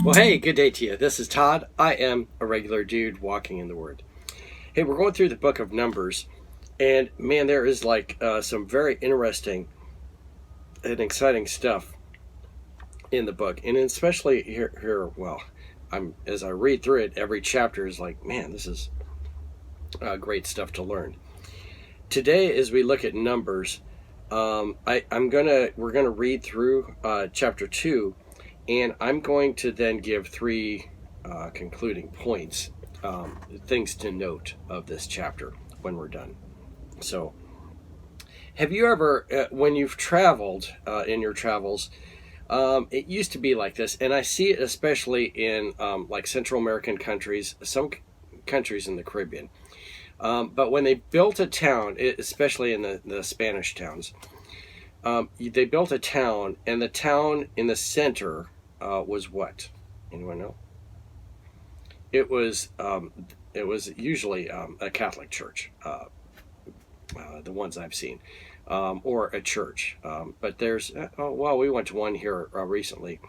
Well, hey, good day to you. This is Todd. I am a regular dude walking in the Word. Hey, we're going through the book of Numbers, and man, there is some very interesting and exciting stuff in the book, and especially here. Well, as I read through it, every chapter is like, man, this is great stuff to learn. Today, as we look at Numbers, we're gonna read through chapter 2. And I'm going to then give three concluding points, things to note of this chapter when we're done. So, have you ever, when you've traveled in your travels, it used to be like this, and I see it especially in like Central American countries, some countries in the Caribbean. But when they built a town, especially in the Spanish towns, they built a town, and the town in the center was what? Anyone know? It was usually a Catholic church, the ones I've seen, or a church. But there's we went to one here recently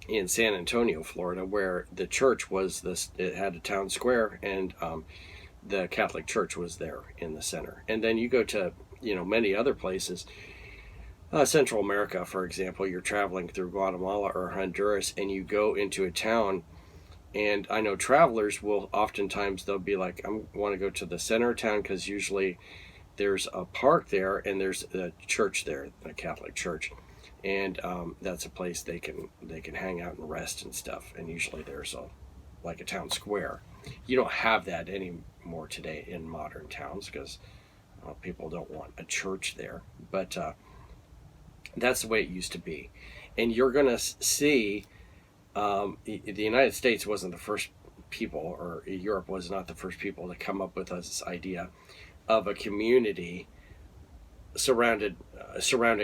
in San Antonio, Florida, where the church was this. It had a town square, and the Catholic church was there in the center. And then you go to many other places. Central America, for example, you're traveling through Guatemala or Honduras, and you go into a town, and I know travelers will oftentimes, they'll be like, I want to go to the center of town because usually there's a park there and there's a church there, a Catholic church, and that's a place they can hang out and rest and stuff. And usually there's a town square. You don't have that anymore today in modern towns because people don't want a church there, but that's the way it used to be. And you're going to see the United States wasn't the first people, or Europe was not the first people to come up with this idea of a community surrounding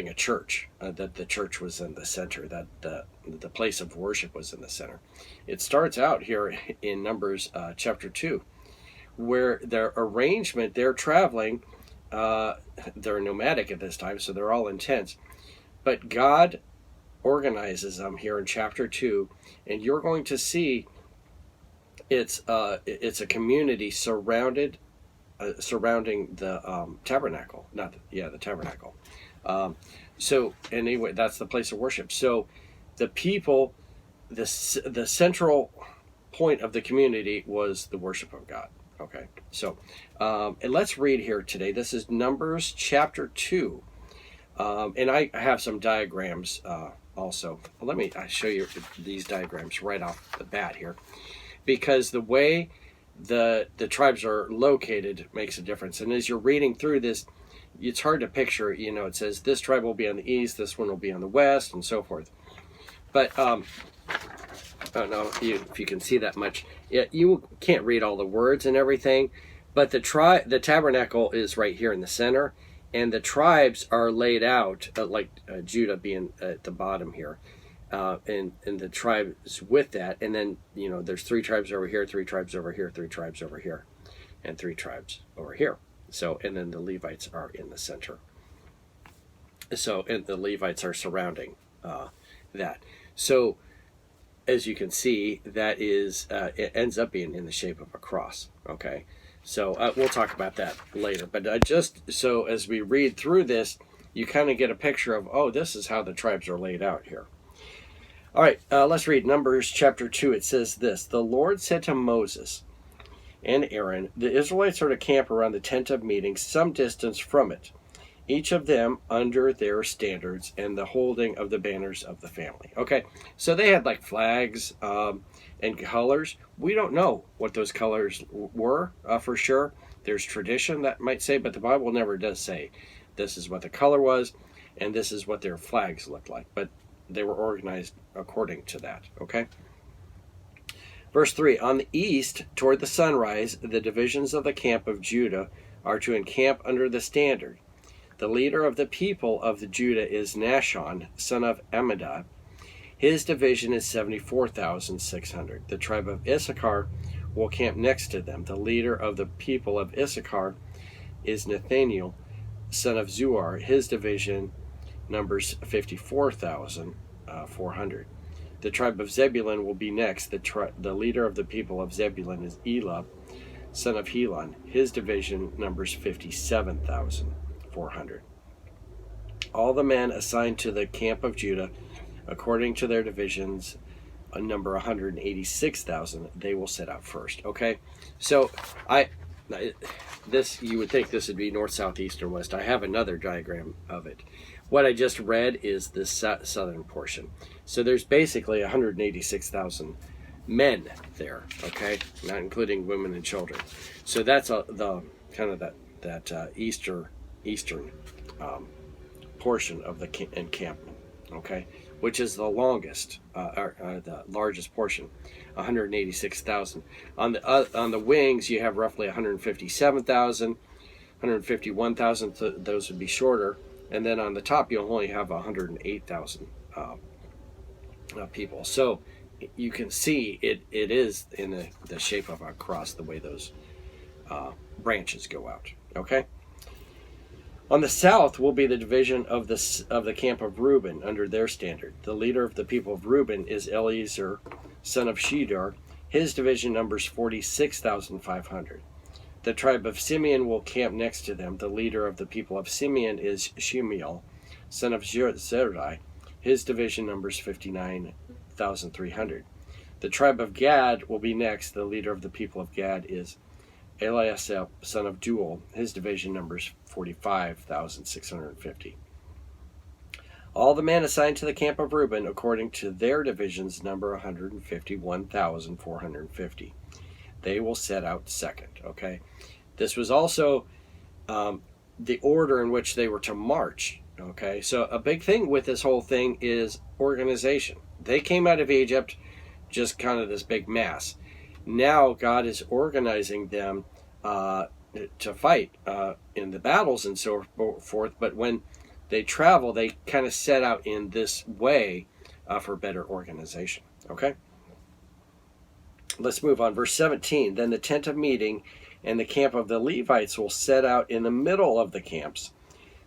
a church, that the church was in the center, that the place of worship was in the center. It starts out here in Numbers chapter 2, where their arrangement, they're traveling, they're nomadic at this time, so they're all in tents. But God organizes them here in chapter 2, and you're going to see it's a community surrounding the tabernacle. The tabernacle. So anyway, that's the place of worship. So the people, the central point of the community was the worship of God. Okay, so and let's read here today. This is Numbers chapter 2. And I have some diagrams also. Let me show you these diagrams right off the bat here, because the way the tribes are located makes a difference. And as you're reading through this, it's hard to picture. It says this tribe will be on the east, this one will be on the west, and so forth. But I don't know if you can see that much. You can't read all the words and everything, but the tabernacle is right here in the center. And the tribes are laid out, Judah being at the bottom here, and the tribes with that. And then, there's 3 tribes over here, 3 tribes over here, 3 tribes over here, and 3 tribes over here. So, and then the Levites are in the center. So, and the Levites are surrounding that. So, as you can see, that is, it ends up being in the shape of a cross, okay? So we'll talk about that later. But just so as we read through this, you kind of get a picture of, this is how the tribes are laid out here. All right, let's read Numbers chapter 2. It says this: The Lord said to Moses and Aaron, the Israelites are to camp around the tent of meeting some distance from it, each of them under their standards and the holding of the banners of the family. Okay, so they had like flags and colors. We don't know what those colors were for sure. There's tradition that might say, but the Bible never does say this is what the color was and this is what their flags looked like. But they were organized according to that, okay? Verse 3, on the east, toward the sunrise, the divisions of the camp of Judah are to encamp under the standard. The leader of the people of the Judah is Nahshon, son of Amminadab. His division is 74,600. The tribe of Issachar will camp next to them. The leader of the people of Issachar is Nathaniel, son of Zuar. His division numbers 54,400. The tribe of Zebulun will be next. The leader of the people of Zebulun is Elah, son of Helon. His division numbers 57,400. All the men assigned to the camp of Judah, according to their divisions, number 186,000. They will set out first. Okay, so you would think this would be north, south, east, or west. I have another diagram of it. What I just read is the southern portion. So there's basically 186,000 men there. Okay, not including women and children. So that's the kind of that eastern portion of the encampment. Okay, which is the longest, the largest portion, 186,000. On the wings, you have roughly 157,000, 151,000. Those would be shorter, and then on the top, you'll only have 108,000 people. So you can see it is in the shape of a cross, the way those branches go out. Okay. On the south will be the division of the camp of Reuben under their standard. The leader of the people of Reuben is Eliezer, son of Shedar. His division numbers 46,500. The tribe of Simeon will camp next to them. The leader of the people of Simeon is Shemuel, son of Zerai. His division numbers 59,300. The tribe of Gad will be next. The leader of the people of Gad is Eliasaph, son of Duel. His division numbers 45,650. All the men assigned to the camp of Reuben, according to their divisions, number 151,450. They will set out second. Okay, this was also the order in which they were to march. Okay, so a big thing with this whole thing is organization. They came out of Egypt just kind of this big mass. Now God is organizing them to fight in the battles and so forth. But when they travel, they kind of set out in this way for better organization. Okay? Let's move on. Verse 17. Then the tent of meeting and the camp of the Levites will set out in the middle of the camps.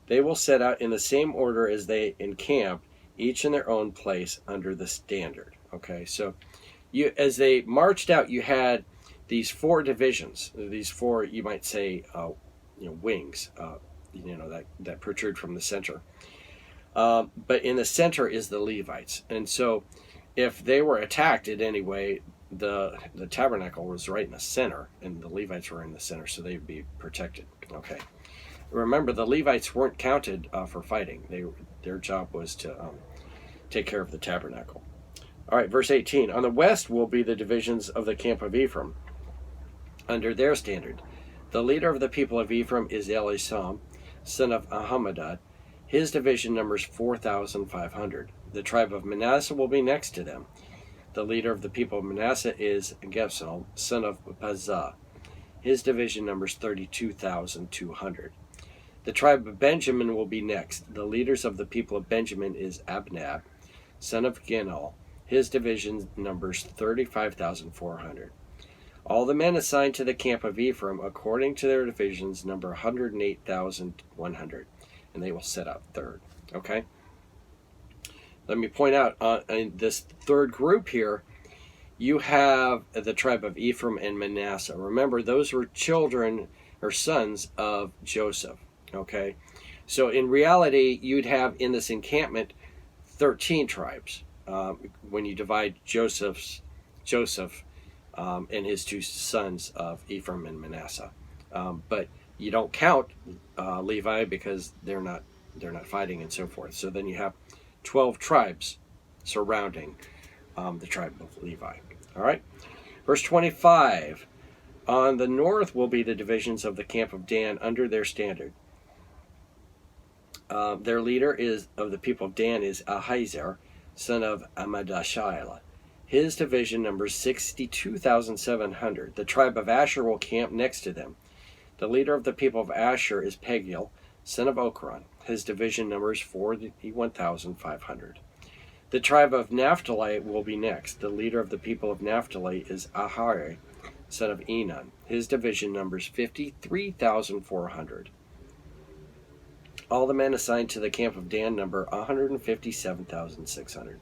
They will set out in the same order as they encamp, each in their own place under the standard. Okay, so as they marched out, you had these four divisions, these four, you might say, wings, that protrude from the center. But in the center is the Levites. And so if they were attacked in any way, the tabernacle was right in the center, and the Levites were in the center, so they would be protected. Okay. Remember, the Levites weren't counted for fighting. Their job was to take care of the tabernacle. All right, verse 18. On the west will be the divisions of the camp of Ephraim, under their standard. The leader of the people of Ephraim is Elisam, son of Ahamadad. His division numbers 4,500. The tribe of Manasseh will be next to them. The leader of the people of Manasseh is Gebsal, son of Pazah. His division numbers 32,200. The tribe of Benjamin will be next. The leaders of the people of Benjamin is Abnab, son of Genal. His division numbers 35,400. All the men assigned to the camp of Ephraim, according to their divisions, number 108,100, and they will set out third. Okay? Let me point out, in this third group here, you have the tribe of Ephraim and Manasseh. Remember, those were children or sons of Joseph. Okay? So in reality, you'd have in this encampment 13 tribes. When you divide Joseph and his two sons of Ephraim and Manasseh, but you don't count Levi because they're not fighting and so forth. So then you have 12 tribes surrounding the tribe of Levi. All right, verse 25. On the north will be the divisions of the camp of Dan under their standard. Their leader of the people of Dan is Ahiezer, son of Amadashaiah. His division numbers 62,700. The tribe of Asher will camp next to them. The leader of the people of Asher is Pagiel, son of Okran. His division numbers 41,500. The tribe of Naphtali will be next. The leader of the people of Naphtali is Ahari, son of Enan. His division numbers 53,400. All the men assigned to the camp of Dan number 157,600.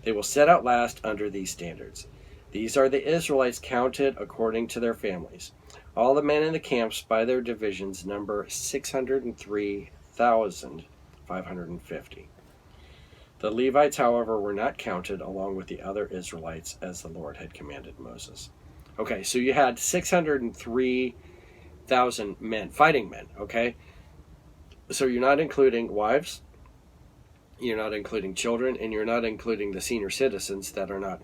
They will set out last under these standards. These are the Israelites counted according to their families. All the men in the camps by their divisions number 603,550. The Levites, however, were not counted along with the other Israelites as the Lord had commanded Moses. Okay, so you had 603,000 men, fighting men, okay? So you're not including wives, you're not including children, and you're not including the senior citizens that are not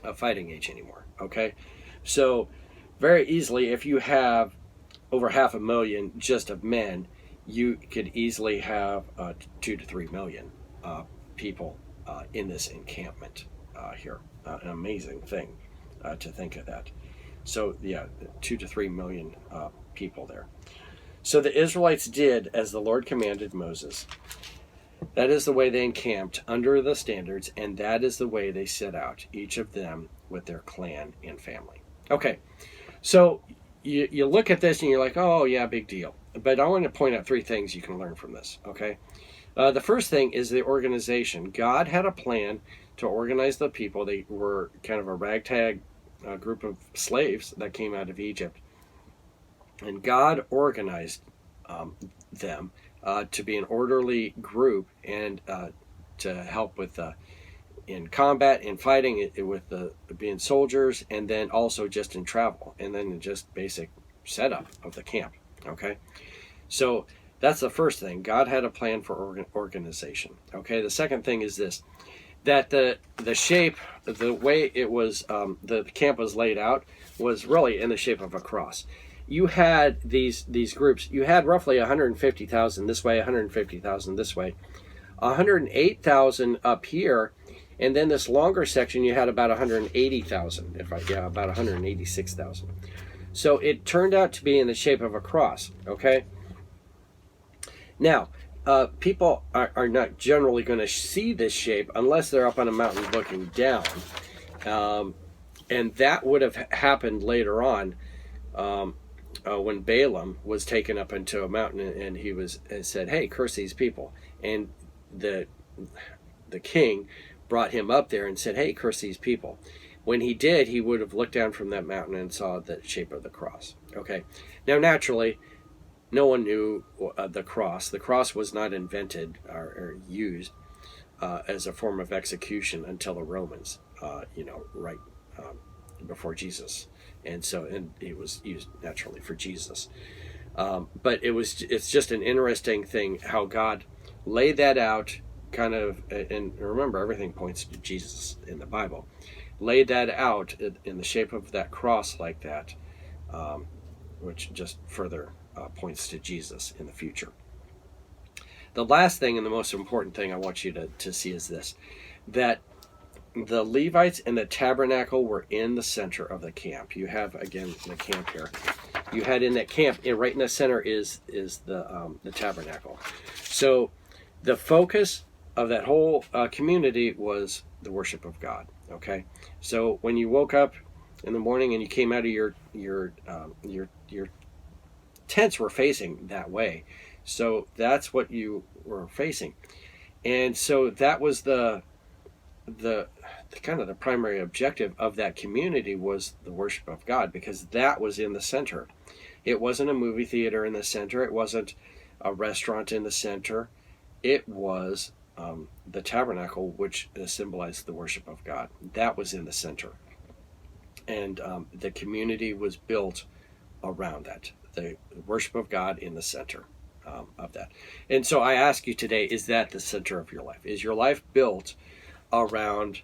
of fighting age anymore, okay? So very easily, if you have over 500,000 just of men, you could easily have 2 to 3 million people in this encampment here. An amazing thing to think of that. So yeah, 2 to 3 million people there. So the Israelites did as the Lord commanded Moses. That is the way they encamped under the standards, and that is the way they set out, each of them with their clan and family. Okay, so you look at this and you're like, oh yeah, big deal. But I want to point out 3 things you can learn from this, okay? The first thing is the organization. God had a plan to organize the people. They were kind of a ragtag group of slaves that came out of Egypt. And God organized them to be an orderly group and to help with in combat, in fighting, with being soldiers, and then also just in travel, and then just basic setup of the camp. Okay, so that's the first thing. God had a plan for organization. Okay, the second thing is this: that the shape, the way it was, the camp was laid out, was really in the shape of a cross. You had these groups. You had roughly 150,000 this way, 150,000 this way, 108,000 up here, and then this longer section you had about 180,000. About 186,000. So it turned out to be in the shape of a cross. Okay. Now, people are not generally going to see this shape unless they're up on a mountain looking down, and that would have happened later on. When Balaam was taken up into a mountain and he said, "Hey, curse these people," and the king brought him up there and said, "Hey, curse these people." When he did, he would have looked down from that mountain and saw the shape of the cross. Okay, now naturally, no one knew the cross. The cross was not invented or used as a form of execution until the Romans, right before Jesus. And it was used naturally for Jesus. But it's just an interesting thing how God laid that out kind of, and remember, everything points to Jesus in the Bible, laid that out in the shape of that cross like that, which just further points to Jesus in the future. The last thing and the most important thing I want you to see is this, that the Levites and the tabernacle were in the center of the camp. You have, again, the camp here. You had in that camp, and right in the center is the tabernacle. So the focus of that whole community was the worship of God. Okay, so when you woke up in the morning and you came out of your tents were facing that way. So that's what you were facing, and so that was the kind of the primary objective of that community was the worship of God, because that was in the center. It wasn't a movie theater in the center. It wasn't a restaurant in the center. It was the tabernacle, which symbolized the worship of God. That was in the center. And the community was built around that, the worship of God in the center of that. And so I ask you today, is that the center of your life? Is your life built around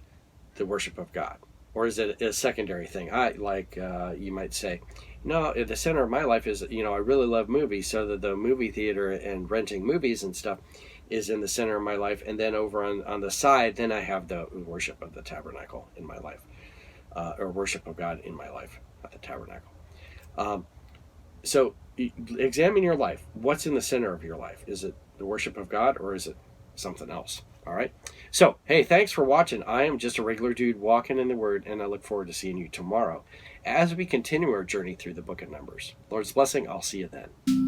the worship of God, or is it a secondary thing? You might say, no, the center of my life is, I really love movies, so that the movie theater and renting movies and stuff is in the center of my life, and then over on the side, then I have the worship of the tabernacle in my life, or worship of God in my life at the tabernacle. So examine your life. What's in the center of your life? Is it the worship of God, or is it something else? All right. So, hey, thanks for watching. I am just a regular dude walking in the Word, and I look forward to seeing you tomorrow as we continue our journey through the book of Numbers. Lord's blessing. I'll see you then.